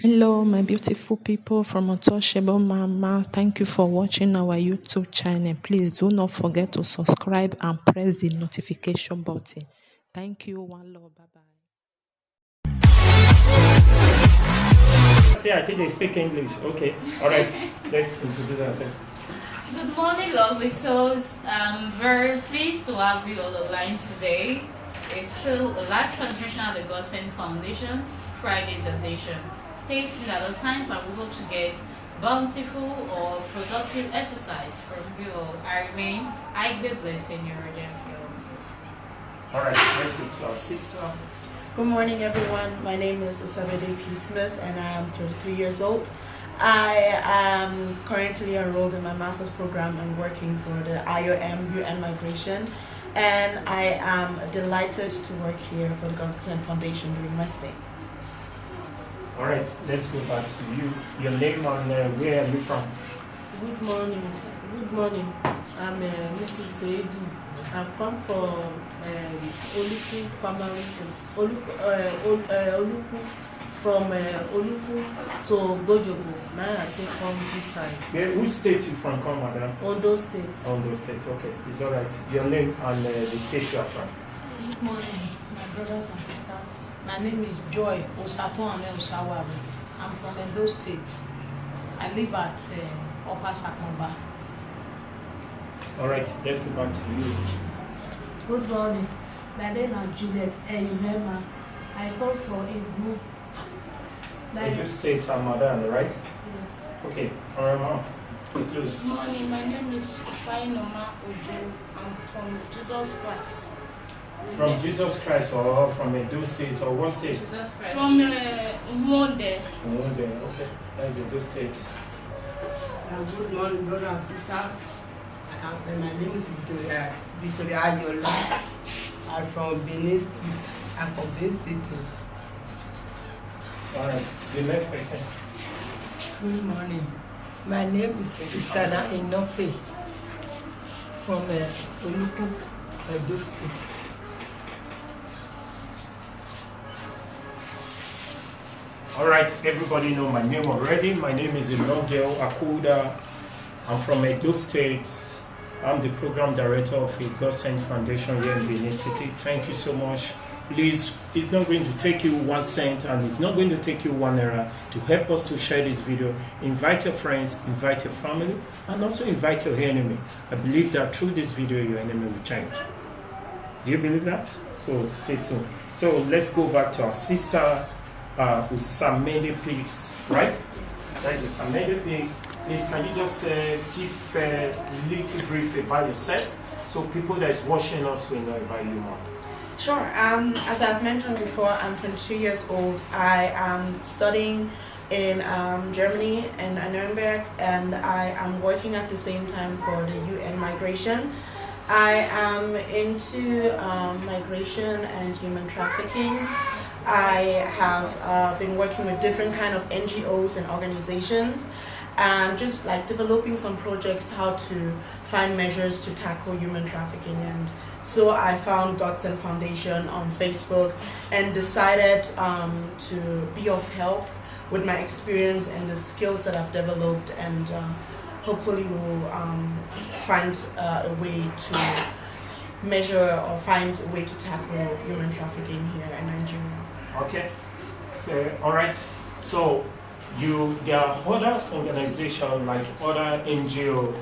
Hello, my beautiful people from Untouchable Mama. Thank you for watching our YouTube channel. Please do not forget to subscribe and press the notification button. Thank you. One love. Bye bye. See, I think they speak English. Okay. All right. Let's introduce ourselves. Good morning, lovely souls. I'm very pleased to have you all online today. It's still a live transmission at the Godsent Foundation, Friday's edition. Stay tuned at all times and we hope to get bountiful or productive exercise from you all. I remain, I be blessed in your audience. All right, let's go to our sister. Good morning, everyone. My name is Osabede P. Smith, and I am 33 years old. I am currently enrolled in my master's program and working for the IOM UN Migration, and I am delighted to work here for the Godsent Foundation during my stay. All right, let's go back to you. Your name and where are you from? Good morning. Good morning. I'm Mrs. Seidu. I come from Oluku family. Oluku from Oluku to Gojogo. Now I take from this side. Yeah, which state you from, come, madam? Ondo State. Ondo State. Okay, it's all right. Your name and the state you are from. Good morning, my brothers and sisters. My name is Joy Osaponame Osawaru. I'm from Edo State. I live at Upper Sakomba. All right, let's go back to you. Good morning. My name is Juliet Eyimema. I come from Egu. Edo State, madam, right? Yes. Okay, all right, ma'am. Close. Good morning. My name is Sainoma Ojo. I'm from Jesus Christ. From Jesus Christ or from Edo State or what state? Jesus Christ. From Monde. Okay, that's Edo State. Good morning, brothers and sisters. My name is Victoria Ayola. I'm from Benin State. I'm from Benin State. All right, the next question. Good morning. My name is Christina Inofe from Oluku, Edo State. All right, everybody know my name already. My name is Inogel Akuda. I'm from Edo State. I'm the program director of the Godsent Foundation here in Benin City. Thank you so much. Please, it's not going to take you 1 cent and it's not going to take you 1 naira to help us to share this video. Invite your friends, invite your family, and also invite your enemy. I believe that through this video, your enemy will change. Do you believe that? So stay tuned. So let's go back to our sister, Usamede Pigs, right? Yes. That is Usamede Pigs. Please, can you just give a little brief about yourself so people that is watching us will know about you more? Sure. As I've mentioned before, I'm 23 years old. I am studying in Germany in Nuremberg, and I am working at the same time for the UN Migration. I am into migration and human trafficking. I have been working with different kind of NGOs and organizations, and just like developing some projects how to find measures to tackle human trafficking. And so I found Godsent Foundation on Facebook and decided to be of help with my experience and the skills that I've developed, and hopefully we'll find a way to measure or find a way to tackle human trafficking here in Nigeria. Okay, so all right, so there are other organizations like other NGO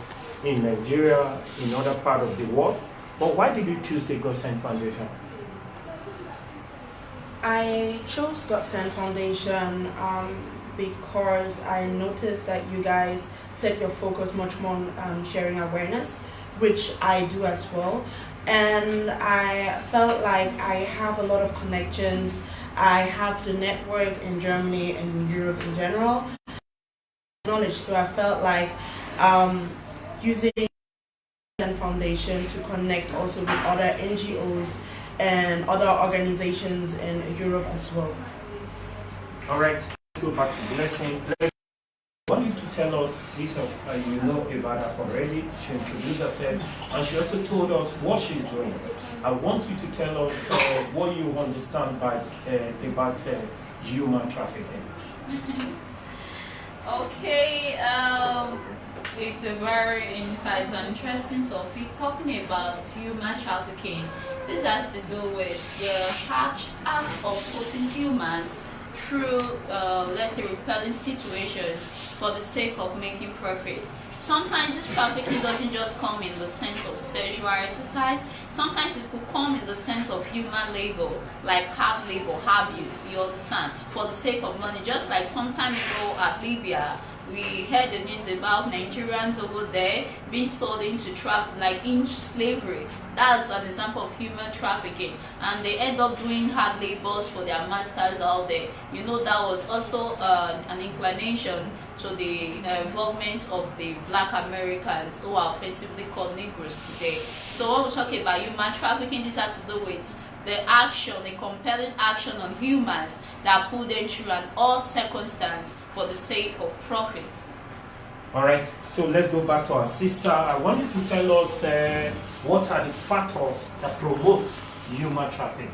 in Nigeria, in other part of the world, but why did you choose the Godsent Foundation? I chose Godsent Foundation because I noticed that you guys set your focus much more on sharing awareness, which I do as well, and I felt like I have a lot of connections. I have the network in Germany and in Europe in general, knowledge, so I felt like using the foundation to connect also with other NGOs and other organizations in Europe as well. All right, let's go back to Blessing. I want you to tell us this, you know about her already. She introduced herself and she also told us what she's doing. I want you to tell us what you understand about human trafficking? Okay, it's a very, in fact, an interesting topic talking about human trafficking. This has to do with the act of putting humans through, let's say, repelling situations for the sake of making profit. Sometimes this trafficking doesn't just come in the sense of sexual exercise. Sometimes it could come in the sense of human labor, like hard labor, abuse, you understand, for the sake of money. Just like some time ago at Libya, we heard the news about Nigerians over there being sold into into slavery. That's an example of human trafficking, and they end up doing hard labors for their masters out there. You know, that was also an inclination to the involvement of the Black Americans, who are offensively called Negroes today. So when we talk about human trafficking, this has to do with the action, the compelling action on humans that put them through an odd circumstance for the sake of profit. All right, so let's go back to our sister. I want you to tell us what are the factors that promote human trafficking?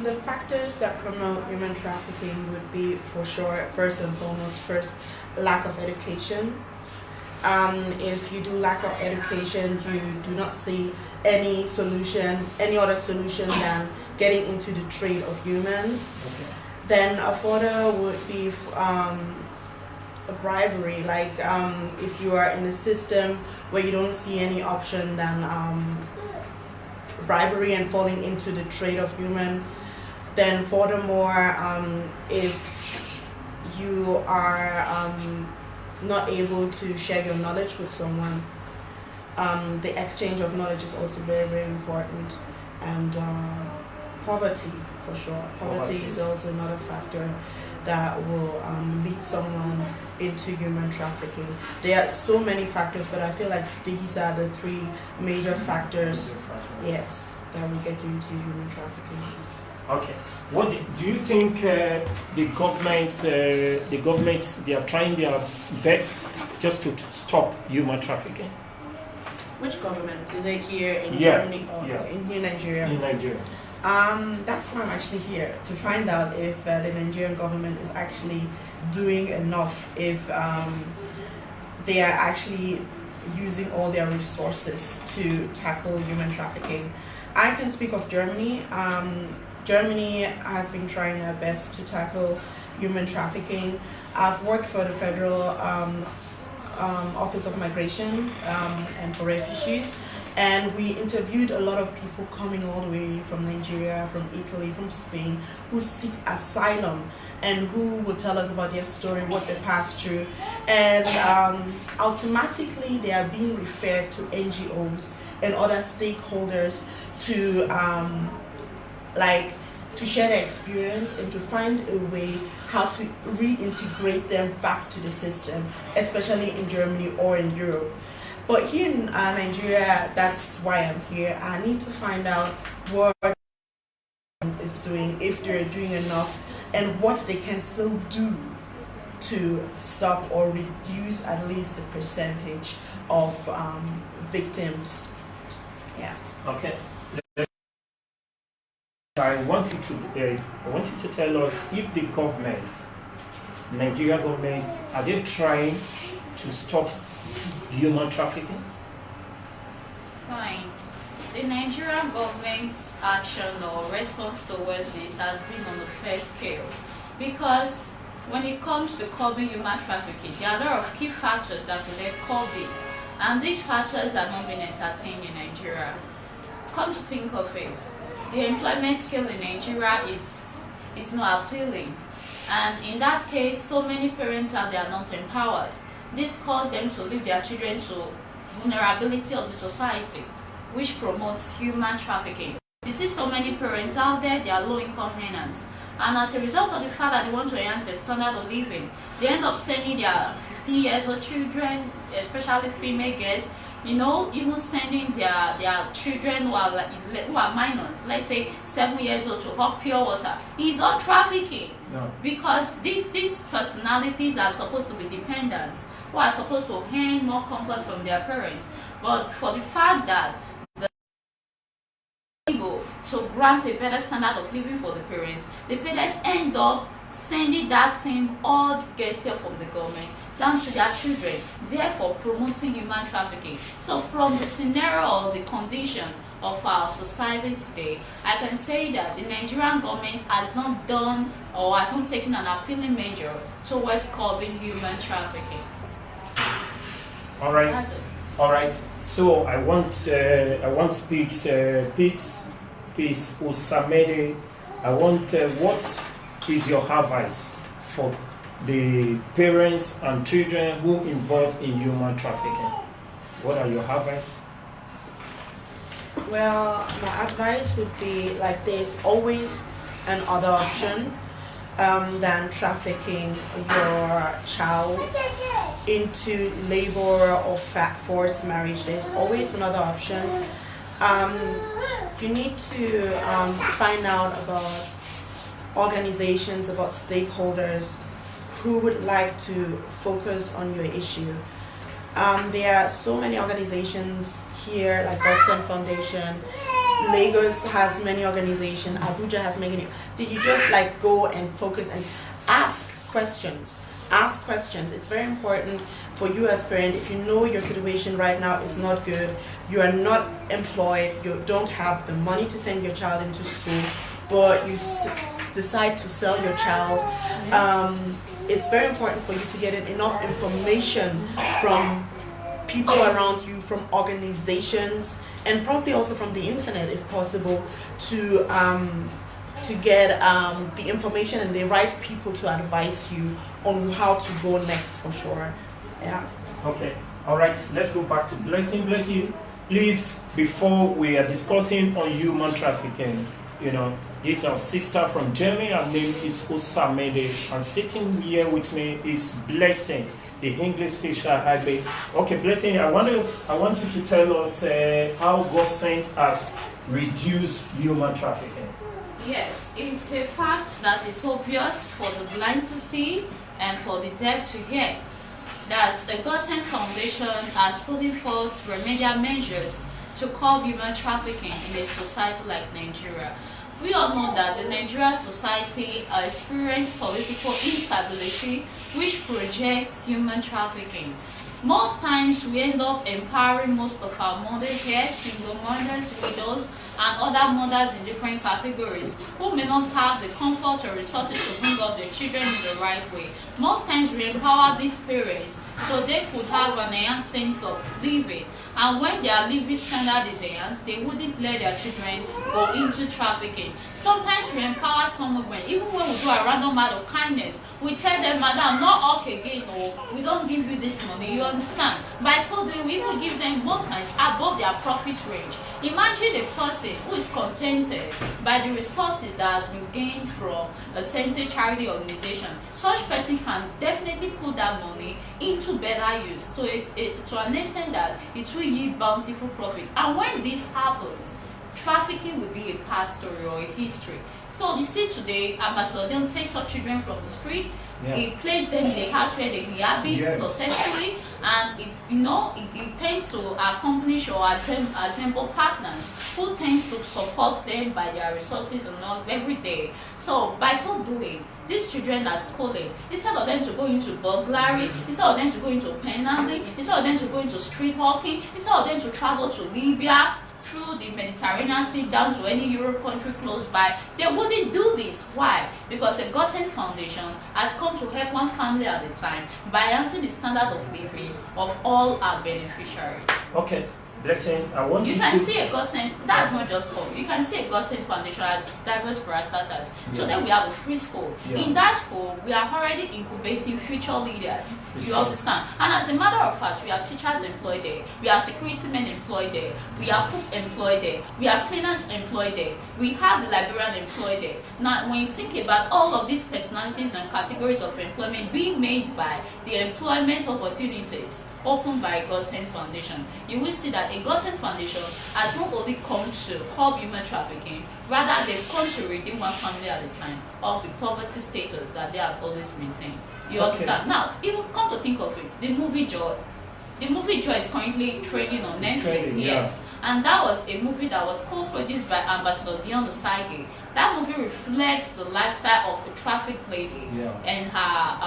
The factors that promote human trafficking would be, for sure, first and foremost, lack of education. If you do lack of education, you do not see any other solution than getting into the trade of humans. Okay. Then a further would be a bribery. Like if you are in a system where you don't see any option than bribery and falling into the trade of human. Then furthermore, if you are not able to share your knowledge with someone, the exchange of knowledge is also very, very important. And poverty, for sure. Poverty is also another factor that will lead someone into human trafficking. There are so many factors, but I feel like these are the three major factors, yes, that will get you into human trafficking. Okay. What do you think the government, they are trying their best just to stop human trafficking? Which government? Is it here in Germany or in Nigeria? In Nigeria. That's why I'm actually here, to find out if the Nigerian government is actually doing enough, if they are actually using all their resources to tackle human trafficking. I can speak of Germany. Germany has been trying their best to tackle human trafficking. I've worked for the Federal Office of Migration and for Refugees, and we interviewed a lot of people coming all the way from Nigeria, from Italy, from Spain, who seek asylum and who will tell us about their story, what they passed through. And automatically they are being referred to NGOs and other stakeholders to to share their experience and to find a way how to reintegrate them back to the system, especially in Germany or in Europe. But here in Nigeria, that's why I'm here. I need to find out what is doing, if they're doing enough, and what they can still do to stop or reduce at least the percentage of victims. Yeah. Okay. I want you to tell us if the government, Nigeria government, are they trying to stop human trafficking? Fine. The Nigerian government's action or response towards this has been on the first scale, because when it comes to curbing human trafficking, there are a lot of key factors that will help curb this, and these factors are not being entertained in Nigeria. Come to think of it, the employment scale in Nigeria is not appealing, and in that case, so many parents out there are not empowered. This causes them to leave their children to vulnerability of the society, which promotes human trafficking. You see so many parents out there, they are low-income earners, and as a result of the fact that they want to enhance their standard of living, they end up sending their 15 years old children, especially female girls, even sending their children who are minors, let's say 7 years old, to hot pure water. It's all trafficking. No. Because these personalities are supposed to be dependents, who are supposed to earn more comfort from their parents. But for the fact that they're able to grant a better standard of living for the parents, the parents end up sending that same odd gesture from the government down to their children, therefore promoting human trafficking. So from the scenario or the condition of our society today, I can say that the Nigerian government has not done or has not taken an appealing measure towards curbing human trafficking. All right. All right. So I want peace Usamede. I want what is your advice for the parents and children who involved in human trafficking? What are your advice? Well, my advice would be like there's always another option than trafficking your child into labor or forced marriage. There's always another option. You need to find out about organizations, about stakeholders who would like to focus on your issue. There are so many organizations here, like Godsent Foundation. Lagos has many organizations. Abuja has many. Did you just like go and focus and ask questions? Ask questions. It's very important for you as parent. If you know your situation right now is not good, you are not employed, you don't have the money to send your child into school, but you decide to sell your child. It's very important for you to get enough information from people around you, from organizations, and probably also from the internet if possible, to get the information and the right people to advise you on how to go next for sure. Yeah. Okay. All right. Let's go back to Blessing. Blessing, please, before we are discussing on human trafficking, this is our sister from Germany. Her name is Usamede, and sitting here with me is Blessing, the English teacher. Okay, Blessing, I want you to tell us how Godsent has reduced human trafficking. Yes, it's a fact that is obvious for the blind to see and for the deaf to hear, that the Godsent Foundation has put forth remedial measures to curb human trafficking in a society like Nigeria. We all know that the Nigerian society experiences political instability, which projects human trafficking. Most times we end up empowering most of our mothers here, single mothers, widows, and other mothers in different categories who may not have the comfort or resources to bring up their children in the right way. Most times we empower these parents so they could have an enhanced sense of living, and when their living standard is enhanced, they wouldn't let their children go into trafficking. Sometimes we empower some women, even when we do a random act of kindness, we tell them, madam, not up again, or we don't give you this money, you understand? By so doing, we will give them most times above their profit range. Imagine a person who is contented by the resources that has been gained from a certain charity organization. Such person can definitely put that money into better use to an extent that it will yield bountiful profits. And when this happens, trafficking will be a past story or a history. So you see today, Ambassador takes such children from the streets, he places them in a house where they inhabit successfully, and it tends to accomplish or assemble partners who tends to support them by their resources and all every day. So by so doing, these children are schooling. Instead of them to go into burglary, instead of them to go into panhandling, instead of them to go into street hawking, instead of them to travel to Libya, through the Mediterranean Sea down to any Europe country close by, they wouldn't do this. Why? Because the Godsent Foundation has come to help one family at a time by enhancing the standard of living of all our beneficiaries. Okay, Blessing, I want you can see a Godsent, that's not just home. You can see a Godsent Foundation as diverse parastatals. So then we have a free school. In that school, we are already incubating future leaders. You understand? And as a matter of fact, we have teachers employed there, we have security men employed there, we have cook employed there, we have cleaners employed there, we have the librarian employed there. Now, when you think about all of these personalities and categories of employment being made by the employment opportunities opened by Godsent Foundation, you will see that a Godsent Foundation has not only come to curb human trafficking, rather they've come to redeem one family at a time of the poverty status that they have always maintained. You understand? Now, even come to think of it, the movie Joy is currently trending on Netflix, yes. And that was a movie that was co-produced by Ambassador Dion Osage. That movie reflects the lifestyle of a traffic lady and her,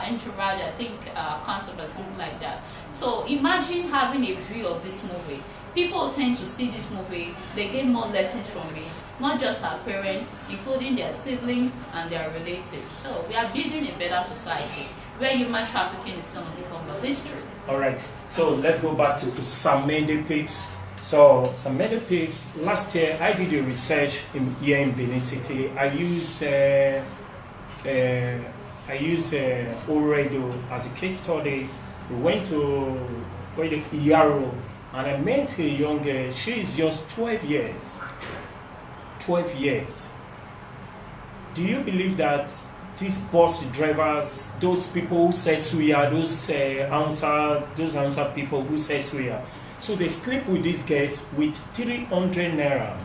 entourage, I think, concept or something like that. So imagine having a view of this movie. People tend to see this movie, they get more lessons from it, not just our parents, including their siblings and their relatives. So we are building a better society where human trafficking is going to become a history. All right, so let's go back to Samende Pigs. So Samende Pigs, last year I did a research here in Benin City. I use Oredo as a case study. We went to Iyaro, and I met a young girl. She is just 12 years. 12 years. Do you believe that these bus drivers, those people who say suya, those answer people who say suya, so they sleep with these guys with 300 naira.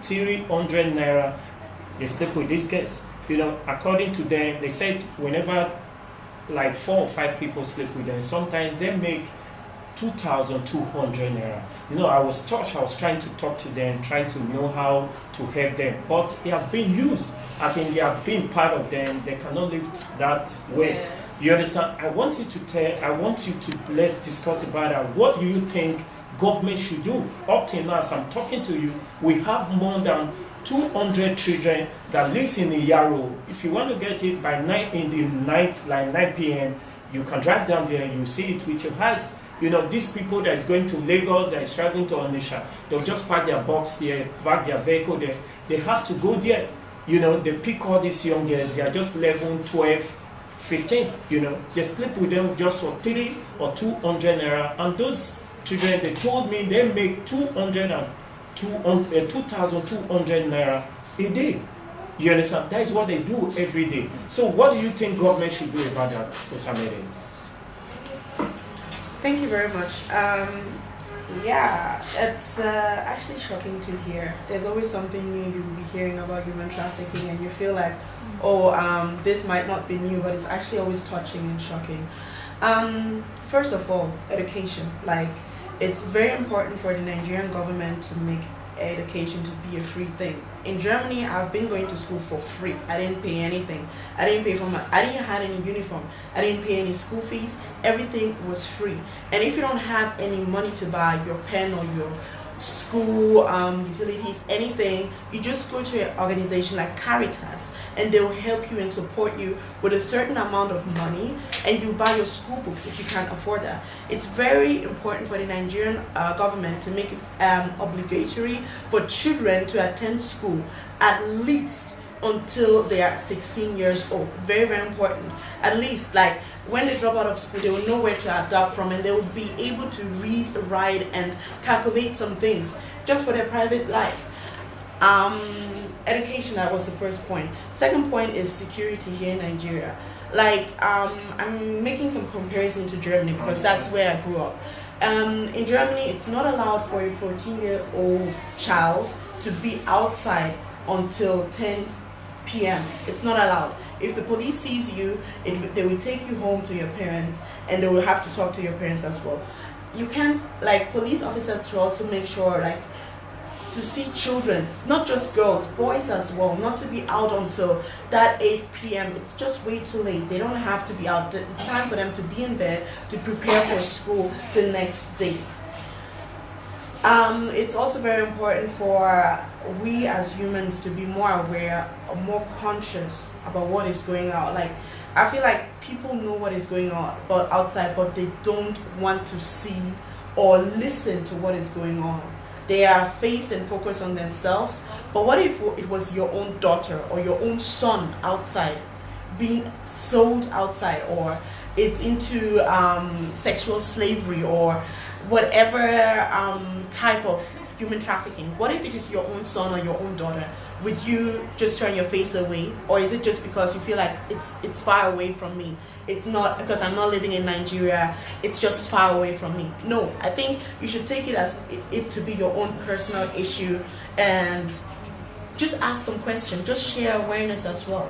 300 naira, they sleep with these guys. According to them, they said whenever like 4 or 5 people sleep with them, sometimes they make 2,200 naira. I was touched. I was trying to talk to them, trying to know how to help them, but it has been used as in they have been part of them. They cannot live that way. Yeah. You understand? I want you to let's discuss about that. What do you think government should do? Up till now, as I'm talking to you, we have more than 200 children that lives in Iyaro. If you want to get it by 9 in the night, like 9 p.m., you can drive down there and you see it with your eyes. These people that is going to Lagos, that is traveling to Onitsha, they'll just park their box there, park their vehicle there. They have to go there. They pick all these young girls. They are just 11, 12, 15. They sleep with them just for 3 or 200 naira. And those children, they told me they make 2,200 naira a day. You understand? That is what they do every day. So what do you think government should do about that, Osamede? Thank you very much. It's actually shocking to hear. There's always something new you will be hearing about human trafficking, and you feel like, this might not be new, but it's actually always touching and shocking. First of all, education. It's very important for the Nigerian government to make education to be a free thing. In Germany, I've been going to school for free. I didn't pay anything. I didn't have any uniform. I didn't pay any school fees. Everything was free. And if you don't have any money to buy your pen or your school utilities, anything, you just go to an organization like Caritas, and they'll help you and support you with a certain amount of money, and you buy your school books if you can't afford that. It's very important for the Nigerian government to make it obligatory for children to attend school at least until they are 16 years old. Very, very important. At least, when they drop out of school, they will know where to adopt from, and they will be able to read, write, and calculate some things just for their private life. Education, that was the first point. Second point is security here in Nigeria. I'm making some comparison to Germany because that's where I grew up. In Germany, it's not allowed for a 14-year-old child to be outside until 10 p.m. It's not allowed. If the police sees you, they will take you home to your parents, and they will have to talk to your parents as well. You can't, police officers should also make sure, to see children, not just girls, boys as well, not to be out until that 8 p.m. It's just way too late. They don't have to be out. It's time for them to be in bed to prepare for school the next day. It's also very important for we as humans to be more aware or more conscious about what is going on. I feel like people know what is going on outside, but they don't want to see or listen to what is going on. They are faced and focused on themselves. But what if it was your own daughter or your own son outside, being sold outside, or it's into sexual slavery or whatever type of human trafficking? What if it is your own son or your own daughter? Would you just turn your face away? Or is it just because you feel like it's far away from me? It's not because I'm not living in Nigeria, it's just far away from me. No, I think you should take it as it to be your own personal issue, and just ask some questions, just share awareness as well.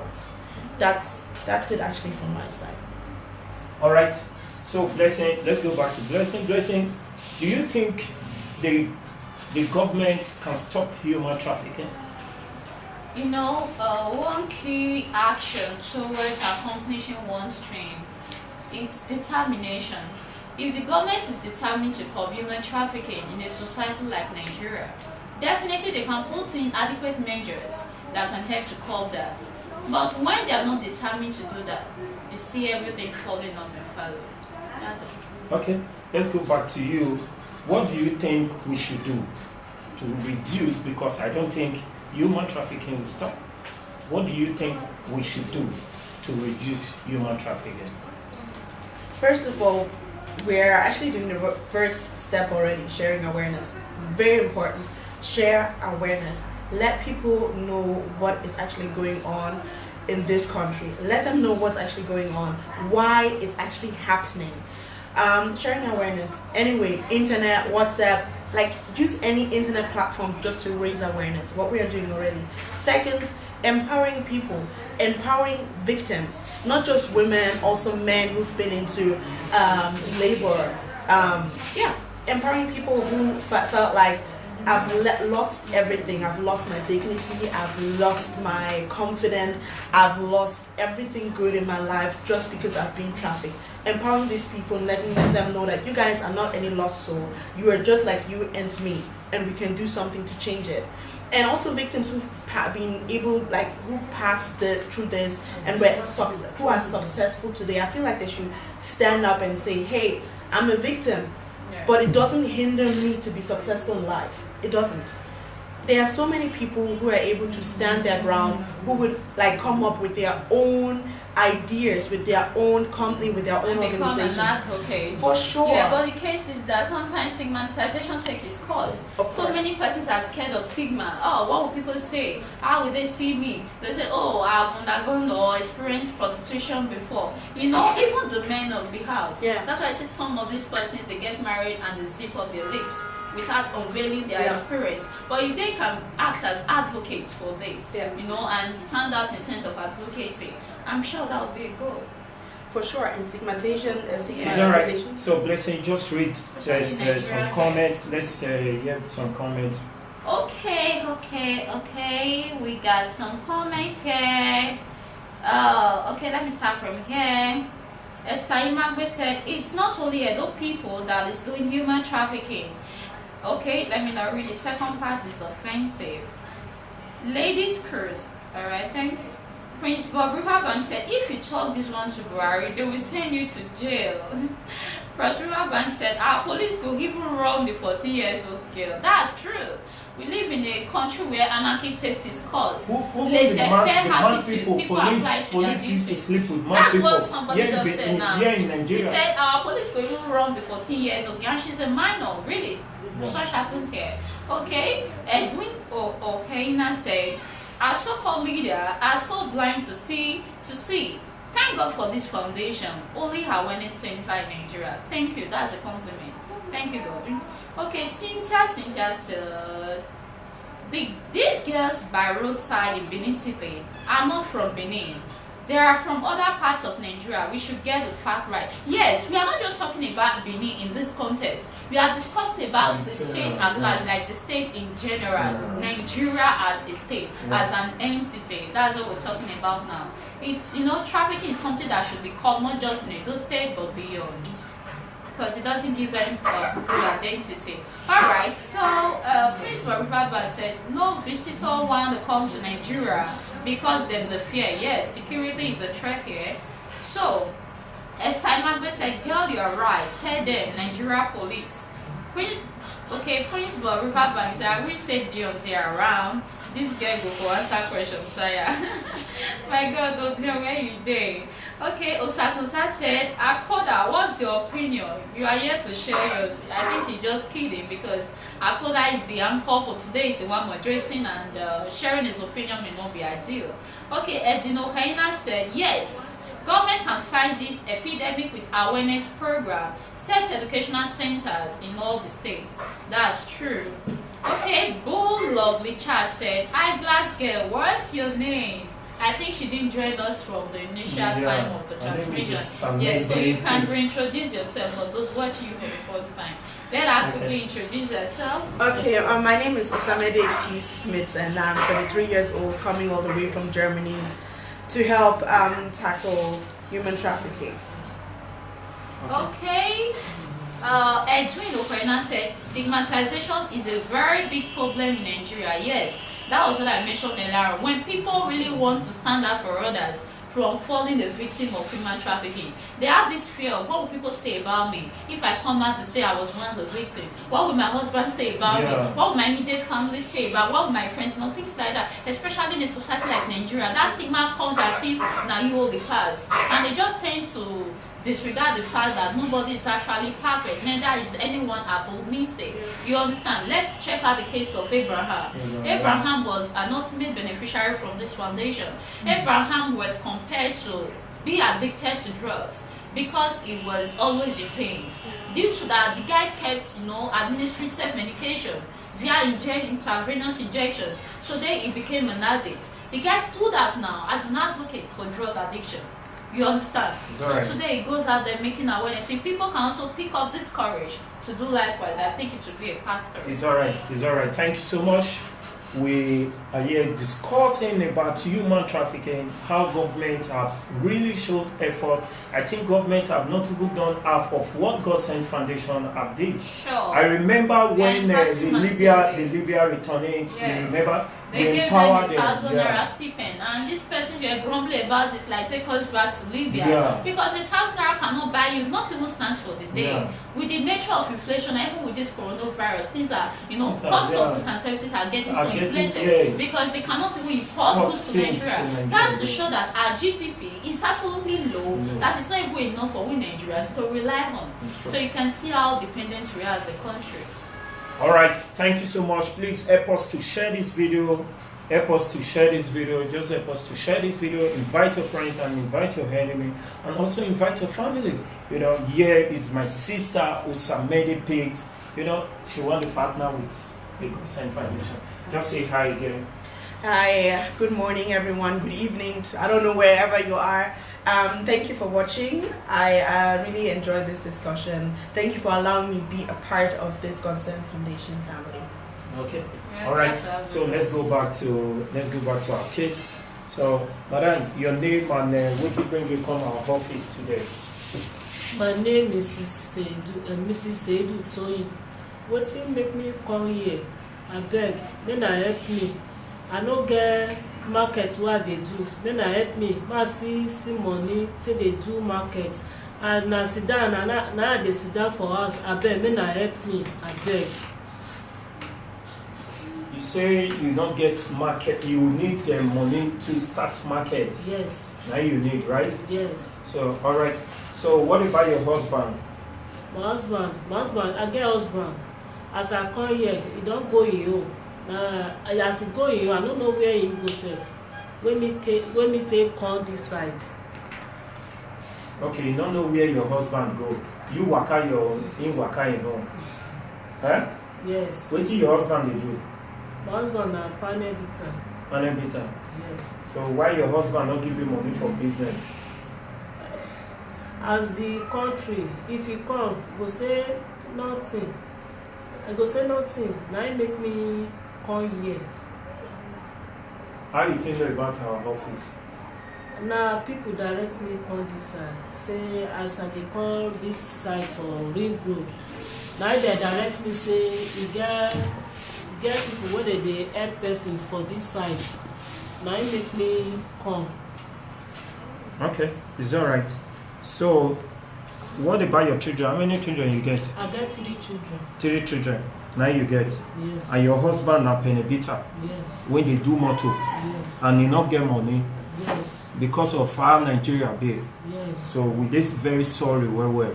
That's it actually from my side. All right, so Blessing, let's go back to Blessing. Blessing, do you think the government can stop human trafficking? You know, one key action towards accomplishing one's dream is determination. If the government is determined to curb human trafficking in a society like Nigeria, definitely they can put in adequate measures that can help to curb that. But when they are not determined to do that, you see everything falling off and falling. That's it. Okay, let's go back to you. What do you think we should do to reduce, because I don't think human trafficking will stop. What do you think we should do to reduce human trafficking? First of all, we're actually doing the first step already, sharing awareness. Very important. Share awareness. Let people know what is actually going on in this country. Let them know what's actually going on, why it's actually happening. Sharing awareness. Anyway, internet, WhatsApp, like use any internet platform just to raise awareness. What we are doing already. Second, empowering people, empowering victims, not just women, also men who've been into labor. Empowering people who felt like I've lost everything. I've lost my dignity. I've lost my confidence. I've lost everything good in my life just because I've been trafficked. Empowering these people and letting them know that you guys are not any lost soul. You are just like you and me, and we can do something to change it. And also victims who've been able, like who passed through this and who are successful today. I feel like they should stand up and say, "Hey, I'm a victim." But it doesn't hinder me to be successful in life. It doesn't. There are so many people who are able to stand their ground, who would like come up with their own ideas, with their own company, with their own organization. Advocate. For sure. Yeah, but the case is that sometimes stigmatization takes its course. So many persons are scared of stigma. Oh, what will people say? How will they see me? They say, oh, I've undergone or experienced prostitution before. You know, even the men of the house. Yeah. That's why I see some of these persons, they get married and they zip up their lips without unveiling their experience. But if they can act as advocates for this, you know, and stand out in sense of advocacy, I'm sure that would be a goal. For sure, and stigmatization. Is that right? So, Blessing, just read some comments. Let's hear some comments. Okay. We got some comments here. Okay, let me start from here. Esther Imagbe said, it's not only Edo people that is doing human trafficking. Okay, let me now read the second part. Is offensive. Ladies curse. Alright, thanks. Prince Bob Riverbank said, if you talk this one to Buhari, they will send you to jail. Prince Riverbank said, our police could even run the 14 years old girl. That's true. We live in a country where anarchy takes its course. There's a fair attitude. People apply to police used to sleep with That's people. what somebody just said now. Here in Nigeria. He said our police could even run the 14 years old girl. She's a minor, really. Yeah. Such happens here. Okay, Edwin Oheina said, our so-called leaders are so blind to see. Thank God for this foundation. Only awareness center in Nigeria. Thank you. That's a compliment. Thank you, Godwin. Okay, Cynthia said, these girls by roadside in Benin City are not from Benin. They are from other parts of Nigeria. We should get the fact right. Yes, we are not just talking about Benin in this context. We are discussing about the state at large, like the state in general, Nigeria as a state, as an entity. That's what we're talking about now. It's, you know, trafficking is something that should be called not just in Edo State but beyond, because it doesn't give any good identity. Alright, so Prince Riverbank said, no visitor want to come to Nigeria because them the fear. Yes, security is a threat here. So, Esther Magbe said, girl, you're right. Tell them, Nigeria police. Prince Riverbank said, I wish said they are around. This girl go for answer question, Saya. My God, don't tell where you day. Okay, Osatosa said, Akoda, what's your opinion? You are here to share yours. I think he's just kidding because Akoda is the anchor for today, is the one moderating, and sharing his opinion may not be ideal. Okay, Edino Kaina said, yes, government can fight this epidemic with awareness program, set educational centers in all the states. That's true. Okay, Bull Lovely Chat said, eyeglass girl, what's your name? I think she didn't join us from the initial Yeah, time of the her name is transmission. Osamede, Yes, so you can please. reintroduce yourself for those watching you for the first time. Let her quickly introduce herself. Okay, my name is Osamede P. Smith, and I'm 33 years old, coming all the way from Germany to help tackle human trafficking. Okay. Edwin Okwena said stigmatization is a very big problem in Nigeria. Yes, that was what I mentioned earlier. When people really want to stand up for others from falling the victim of human trafficking, they have this fear of what will people say about me if I come out to say I was once a victim. What will my husband say about me? What will my immediate family say about? What will my friends? Things like that. Especially in a society like Nigeria, that stigma comes as if now you hold the cards, and they just tend to disregard the fact that nobody is actually perfect, neither is anyone above mistake. You understand? Let's check out the case of Abraham. Abraham was an ultimate beneficiary from this foundation. Abraham was compared to be addicted to drugs because he was always in pain. Due to that, the guy kept, administering self-medication via intravenous injections. Today, he became an addict. The guy stood up now as an advocate for drug addiction. You understand? So today it goes out there making awareness. If people can also pick up this courage to do likewise, I think it should be a pastor. It's alright. It's alright. Thank you so much. We are here discussing about human trafficking, how government have really showed effort. I think government have not even done half of what Godsent Foundation have did. Sure. I remember when the Libya returnees, you remember? They gave them $1,000 stipend, and this person were grumbling about this, like, take us back to Libya. Because $1,000 cannot buy you, not even stands for the day. With the nature of inflation, and even with this coronavirus, things are, cost of goods and services are getting so inflated because they cannot even import goods to Nigeria. That's to show that our GDP is absolutely low, that is not even enough for we Nigerians to rely on. So you can see how dependent we are as a country. Alright, thank you so much. Please help us to share this video. Help us to share this video. Just help us to share this video. Invite your friends and invite your enemy. And also invite your family. Here is my sister Osamede Pigs. She want to partner with the Godsent Foundation. Just say hi again. Hi, good morning everyone, good evening, I don't know wherever you are. Thank you for watching. I really enjoyed this discussion. Thank you for allowing me to be a part of this Godsent Foundation family. Okay. All right. So let's go back to our case. So, Madam, your name and what you bring you come our office today? My name is Mrs. Seidu Toyin. What make me come here? I beg, then I help me. I no get market what they do. Then I help me. I see money till they do market. And I sit down and now they sit down for us. I beg, then I help me. I beg. You say you don't get market. You need money to start market. Yes. Now you need, right? Yes. So all right. So what about your husband? My husband. I get husband. As I come here, he don't go in home. As he go in home, I don't know where he go safe. When me take come this side. Okay, you don't know where your husband go. You waka in home. Huh? Yes. What do your husband they do? My husband na panel beater. Panel beater. Yes. So why your husband not give you money for business? As the country, if you come, go say nothing. I go say nothing. Now it make me come here. How you tell you about our office? Now people direct me come this side. Say as I dey come this side for Ring Road. Now they direct me say you get people where they help person for this side. Now it make me come. Okay, it's alright. So what about your children? How many children you get? I get 3 children. 3 children. Now you get. Yes. And your husband na penebita. Yes. When they do motor. Yes. And he not get money. Yes. Because of how Nigeria be. Yes. So with this very sorry well.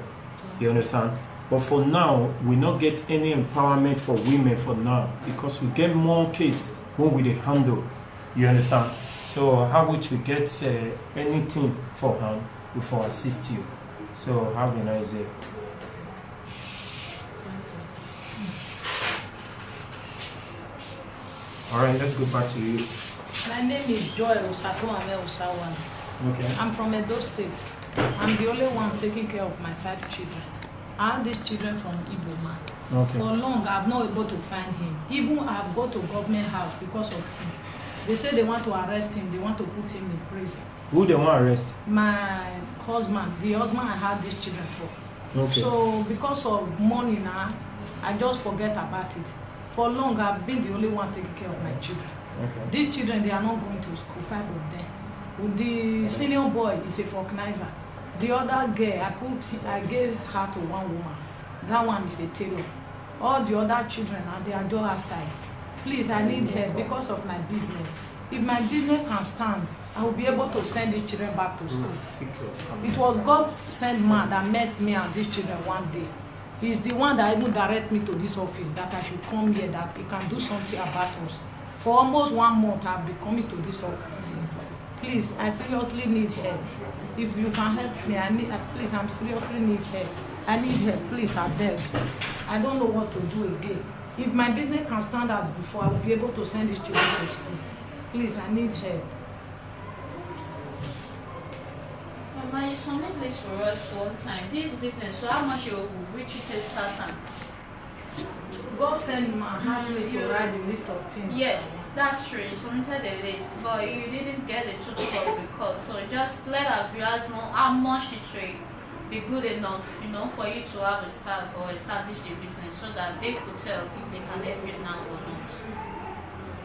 You understand? But for now, we not get any empowerment for women for now. Because we get more case when we dey handle. You understand? So how would you get anything for her before assist you? So have a nice day. All right, let's go back to you. My name is Joy Osato. Okay. I'm from Edo State. I'm the only one taking care of my 5 children. I have these children from Iboma. Okay. For long, I've not able to find him. Even I've got to government house because of him. They say they want to arrest him. They want to put him in prison. Who they want to arrest? My husband, the husband I had these children for. Okay. So because of money now, I just forget about it. For long, I've been the only one taking care of my children. Okay. These children, they are not going to school, 5 of them. With the senior boy is a vulcanizer. The other girl, I gave her to one woman. That one is a tailor. All the other children, they are just outside. Please, I need help because of my business. If my business can stand, I will be able to send these children back to school. It was God sent man that met me and these children one day. He's the one that even direct me to this office that I should come here, that he can do something about us. For almost 1 month, I've been coming to this office. Please, I seriously need help. If you can help me, please, I seriously need help. I need help, please, I beg. I don't know what to do again. If my business can stand out before, I will be able to send these children to school. Please, I need help. Mama, you submit this for us one time. This business, so how much you reach it start and God sent man, asked me to write the list of things. yes, that's true. You submitted the list, but you didn't get the total because. So just let our viewers know how much it will be good enough, for you to have a start or establish the business so that they could tell if they can help you now or not.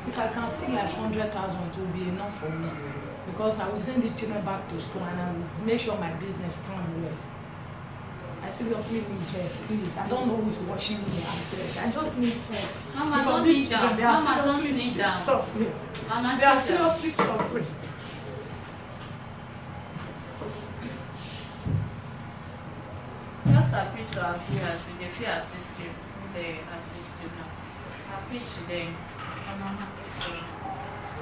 If I can see like 100,000, it will be enough for me. Because I will send the children back to school and I will make sure my business strong well. I seriously need help, please. I don't know who's watching me. I just need help. Mama, don't need down. Mama, don't need down. Suffering. Mama, They are sit down. seriously suffering. Just appeal to our viewers if they feel assist you. They assist you now. Appeal to them.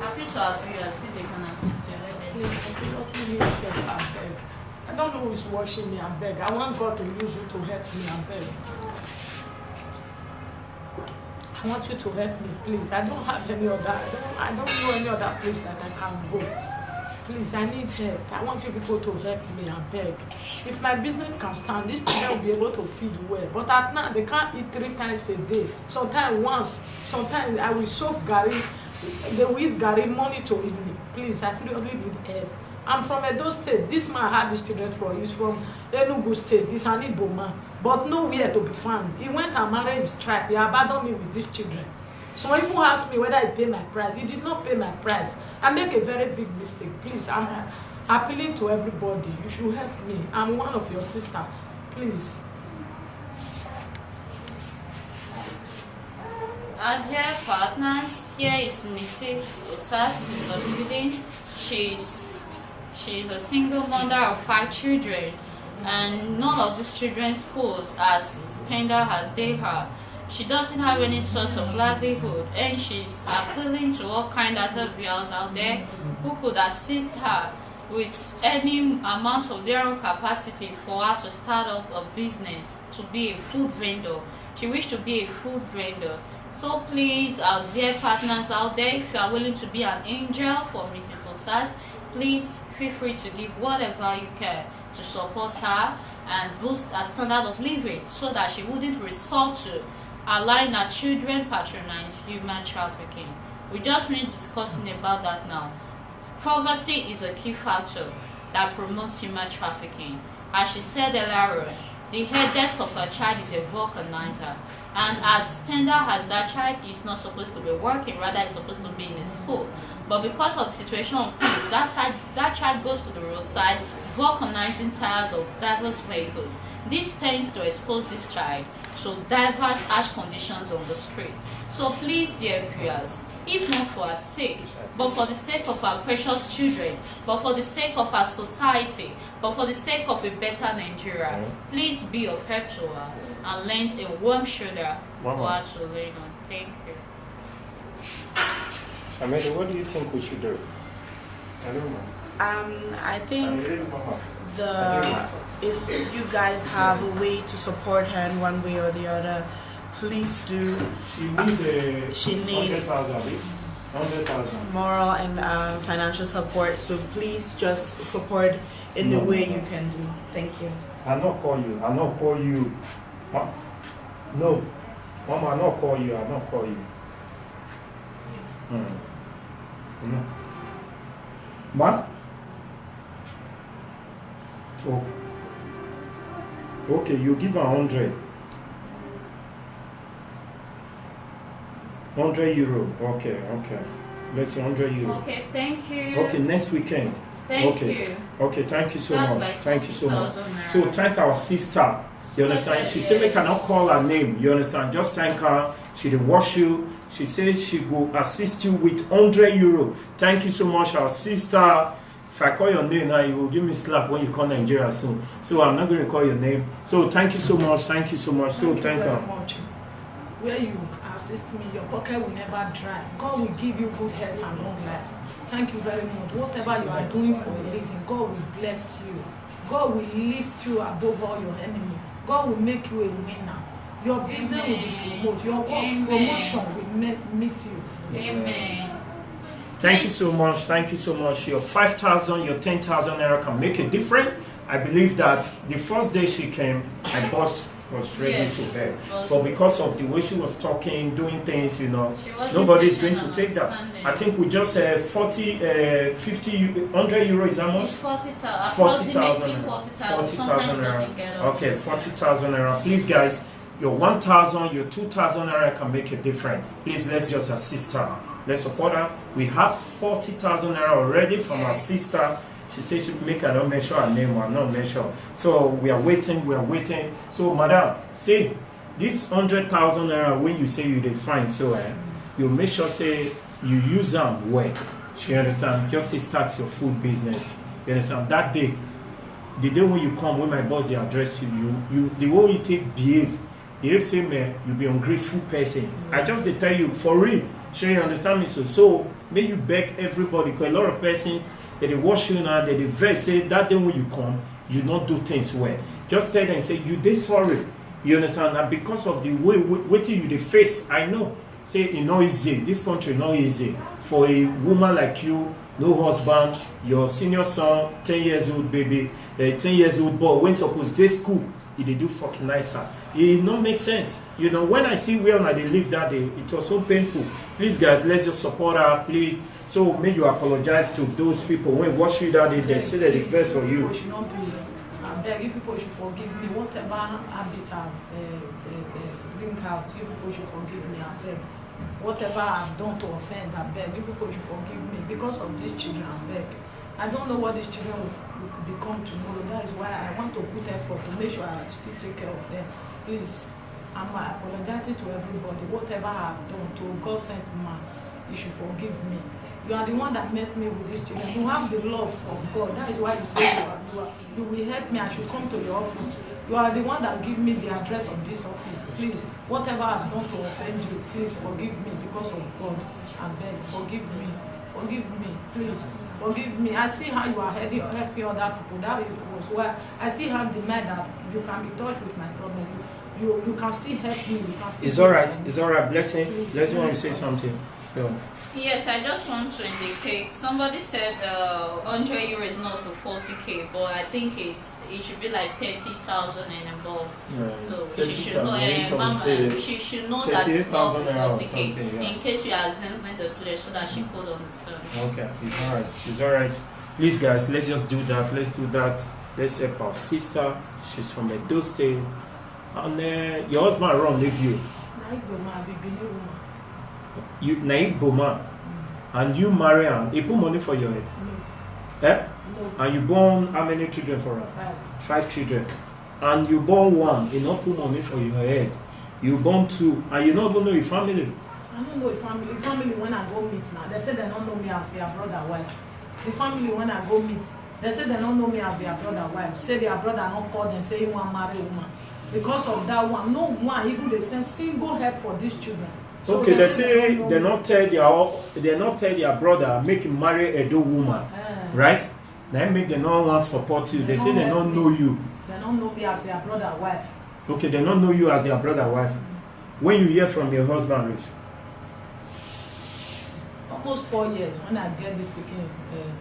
Appeal to our viewers if they can assist you. Let them. Please, I seriously need help. I beg. I don't know who is watching me. I beg. I want God to use you to help me. I beg. I want you to help me, please. I don't have any other. I don't know any other place that I can go. Please, I need help. I want you people to help me. I beg. If my business can stand, these children will be able to feed well. But at now, they can't eat 3 times a day. Sometimes once. Sometimes I will soak gari. They will eat gari morning to evening. Please, I seriously need help. I'm from Edo State. This man had these children from. He's from Enugu State. He's an Igbo man, but nowhere to be found. He went and married his tribe. He abandoned me with these children. Some people ask me whether he paid my price. He did not pay my price. I make a very big mistake. Please, I'm appealing to everybody. You should help me. I'm one of your sisters. Please. Our dear partners, here is Mrs. Osas in the building. She is a single mother of 5 children, and none of these children's schools as tender as they are. She doesn't have any source of livelihood, and she's appealing to all kind of viewers out there who could assist her with any amount of their own capacity for her to start up a business, to be a food vendor. She wishes to be a food vendor. So please, our dear partners out there, if you are willing to be an angel for Mrs. Osas, please feel free to give whatever you can to support her and boost her standard of living so that she wouldn't resort to allowing her children patronize human trafficking. We just finished discussing about that now. Poverty is a key factor that promotes human trafficking. As she said earlier, the headest of her child is a vulcanizer, and as tender as that child is not supposed to be working, rather is supposed to be in a school. But because of the situation of things, that child goes to the roadside vulcanizing tires of diverse vehicles. This tends to expose this child to diverse harsh conditions on the street. So please, dear viewers, if not for our sake, but for the sake of our precious children, but for the sake of our society, but for the sake of a better Nigeria, please be of help to her and lend a warm shoulder for her to lean on. Thank you. Samedi, what do you think we should do? I don't know. I think if you guys have a way to support her in one way or the other, please do. She needs 100,000. 100,000. moral and financial support. So please just support in the way you can do. Thank you. I'll not call you. I'll not call you. Huh? No. Mama, I'll not call you. I'll not call you. No. Ma? Oh. Okay, you give her 100. 100 euro. Okay. Let's say 100 euro. Okay, thank you. Okay, next weekend. Thank Okay. you. Okay, thank you so That's much. like Thank you so much. 40,000 naira. So thank our sister. You understand? She said we cannot call her name. You understand? Just thank her. She did wash you. She said she will assist you with 100 euro. Thank you so much, our sister. If I call your name now, you will give me slap when you call Nigeria soon. So I'm not going to call your name. So thank you so much. Thank you so much. So thank you her. very much. Where you assist me, your pocket will never dry. God will give you good health and long life. Thank you very much. Whatever you are doing for a living, God will bless you. God will lift you above all your enemies. God will make you a winner. Your business will be promoted. Your work promotion will meet you. Amen. Thank you so much. Thank you so much. Your 5,000, your 10,000 naira can make a difference. I believe that the first day she came, my boss was ready to bed. But because of the way she was talking, doing things, you know, nobody's going to take that. I think we just 40, 50, 100 euros is how much? It's 40,000. 40,000. 40,000. Sometimes it doesn't get up. Okay, 40,000 naira. Please, guys, your 1,000, your 2,000 naira can make a difference. Please, let's just assist her. Let's support her. We have 40,000 naira already from our sister. She said she make her not mention her name or not mention. So we are waiting. So, madam, see, this 100,000 naira when you say you define, so you make sure say you use them well. You understand? Just to start your food business. You understand? That day, the day when you come, when my boss they address you, the way you take behave say man, you be ungrateful person. I just they tell you for real. Sure you understand me? So may you beg everybody, because a lot of persons they wash you now, they vex say that day when you come, you not do things well. Just tell them, say you they sorry. You understand? And because of the way waiting you the face, I know. Say it not easy. This country not easy. For a woman like you, no husband, your senior son, 10 years old baby, 10 years old boy, when supposed they school, they do fucking nicer. It not make sense. You know, when I see where they live that day, it was so painful. Please guys, let's just support her, please. So may you apologize to those people when watch you that day, they say that the verse on you. Should not be, I beg you people should forgive me. Whatever habit I've bring out, you people should forgive me. I beg. Whatever I've done to offend, I beg you people should forgive me because of these children. I beg. I don't know what these children will become tomorrow. That is why I want to put effort to make sure I still take care of them. Please, I'm apologizing to everybody. Whatever I've done to Godsent man, you should forgive me. You are the one that met me with these children. You have the love of God. That is why you say you will help me. I should come to your office. You are the one that give me the address of this office. Please, whatever I've done to offend you, please forgive me because of God. I beg, forgive me. Forgive me, please. Forgive me. I see how you are helping other people. That was why I still have the mind that you can be touched with my problem. You can still help me. You can still it's all right. It's all right. Blessing. Blessing want to say something. So. Yes, I just want to indicate. Somebody said 100 euro is not to 40k, but I think it should be like 30,000 and above. Yeah. So she should know. She should know that it's not to 40k in case you are assembling the place so that she could understand. Okay, it's all right. It's all right. Please, guys, let's just do that. Let's do that. Let's help our sister. She's from Edo State, and your husband around leave you. You Naik Boma, and you marry her. They put money for your head. Eh? And you born how many children for her? 5 children. And you born 1, they not put money for your head. You born 2, and you not even know your family. I don't know your family. The family when I go meet now, they say they don't know me as their brother wife. The family when I go meet, they say they don't know me as their brother wife. Say their brother not call them, say you want to marry a woman. Because of that one, no one even they send single help for these children. So okay, they say they not tell their brother make him marry a Edo woman, right? They make them not want support you. They say they don't know you. They don't know me as their brother wife. Okay, they don't know you as their brother wife. When you hear from your husband, Rich? almost 4 years when I get this pikin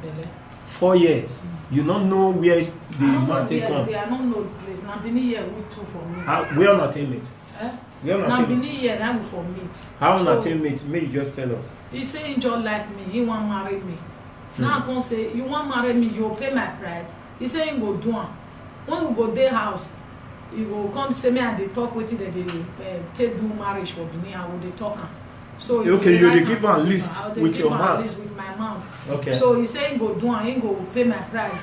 belle. 4 years. You don't know where the man take come. I don't know the place. Now Benin here we too for meet. Where on attainment? Where on Now Benin attainment? here now we for meet. How on So, attainment? May you just tell us. he say he just like me, he want marry me. Now I come say, you want marry me, you pay my price. He say he go do am. When we go dey house, he go come say me and they talk wetin dem dey take do marriage for Benin. I go dey talk am. So Okay, you dey dey give am list I dey with give your am mouth. list with my mouth. Okay. So he say he go do am, he go pay my price.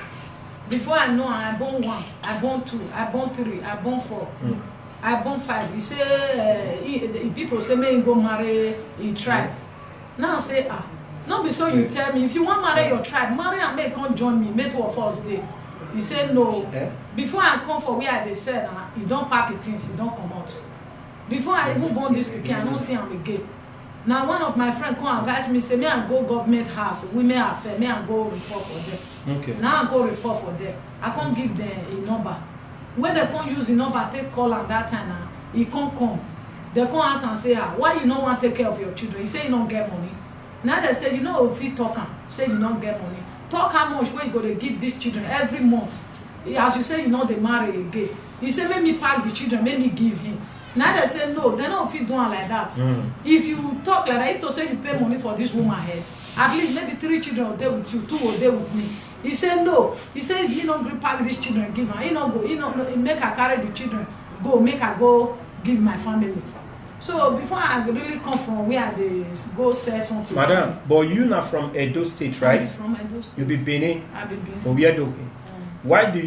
Before I know, I born 1, I born 2, I born 3, I born 4, I born 5. He say people say me he go marry a tribe. Now I say no be so you tell me if you want marry your tribe, marry and make come join me, make 2 of us dey. He say no. Before I come for where I dey sell, he don pack the things, he don comot. Before I even born this pikin, I no see am again. Now one of my friend come advise me say me I go government house, women affair, me I go report for them. Okay. Now I go report for them. I can't give them a number. When they can't use the number, take call am that time now. He can't come. They can't ask and say, why you no want to take care of your children? He say you don't get money. Now they say, you know, if you talk am, say you don't get money. Talk how much wey you go to give these children every month. As you say, you know they marry again. He say, make me pack the children, make me give him. Now they say no, they don't fit do am like that. If you talk like that, if to say you pay money for this woman head, at least maybe 3 children will dey with you, 2 will dey with me. He say no. He say if he no gree pack these children, give am. He no go. He no make her carry the children go. Make her go give my family. So before I really come from where they go sell something. Madam, but you not from Edo State, right? I'm from Edo State. You be Benin. I be Benin. Oviedo. Why do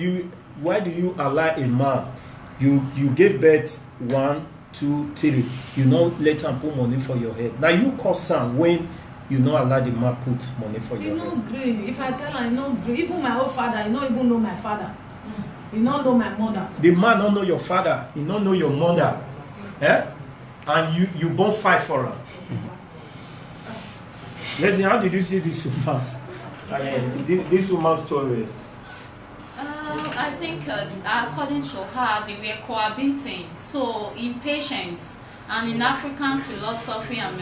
you allow a man? You gave birth 1, 2, 3. You not let him put money for your head. Now you cause am when you not allow the man put money for your head. He no gree. If I tell her, he no gree. Even my own father, he no even know my father. He no know my mother. The man don't know your father. He don't know your mother. And you born 5 for him. Leslie, how did you see this woman? This woman's story. I think according to her, they were cohabiting. So in patience and in African philosophy and